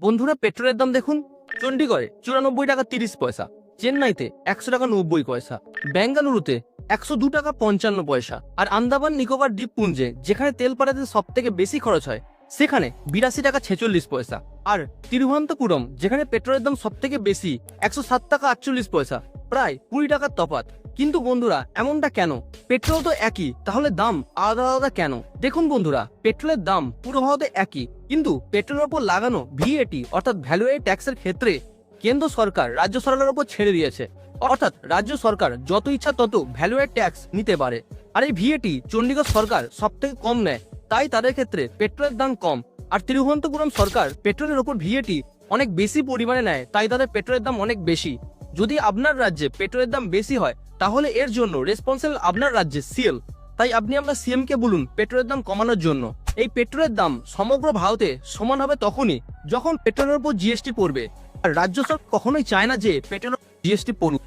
বন্ধুরা, পেট্রোলের দাম দেখুন। চণ্ডীগড়ে 94 টাকা 30 পয়সা, চেন্নাইতে 100 টাকা 90 পয়সা, বেঙ্গালুরুতে 102 টাকা 55 পয়সা, আর আন্দামান নিকোবর দ্বীপপুঞ্জে যেখানে তেল পাঠাতে সব থেকে বেশি খরচ হয় সেখানে 82 টাকা 46 পয়সা, আর তিরুবনন্তপুরম যেখানে পেট্রোলের দাম সব থেকে বেশি 107 টাকা 48 পয়সা, প্রায় 20 টাকার তফাৎ। কিন্তু বন্ধুরা, এমনটা কেন? পেট্রোল তো একই, তাহলে দাম আলাদা আলাদা কেন? দেখুন বন্ধুরা, পেট্রোলের দাম পুরো ভারতে একই, কিন্তু পেট্রোলের উপর লাগানো ভিএটি অর্থাৎ ভ্যালু এডেড ট্যাক্সের ক্ষেত্রে কেন্দ্র সরকার রাজ্য সরকারের উপর ছেড়ে দিয়েছে। অর্থাৎ রাজ্য সরকার যত ইচ্ছা তত ভ্যালু এডেড ট্যাক্স নিতে পারে। আর এই ভিএটি চণ্ডীগড় সরকার সব থেকে কম নেয়, তাই তাদের ক্ষেত্রে পেট্রোলের দাম কম। আর তিরুবনন্তপুরম সরকার পেট্রোলের উপর ভিএটি অনেক বেশি পরিমাণে নেয়, তাই তাদের পেট্রোলের দাম অনেক বেশি। যদি আপনার রাজ্যে পেট্রোলের দাম বেশি হয় তাহলে এর জন্য রেসপন্সিবল আপনার রাজ্যে সিএল। তাই আপনি আপনার সিএম কে বলুন পেট্রোলের দাম কমানোর জন্য। এই পেট্রোলের দাম সমগ্র ভারতে সমান হবে তখনই যখন পেট্রোলের উপর জিএসটি পড়বে। আর রাজ্য সরকার কখনোই চায় না যে পেট্রোলের জিএসটি পড়ুক।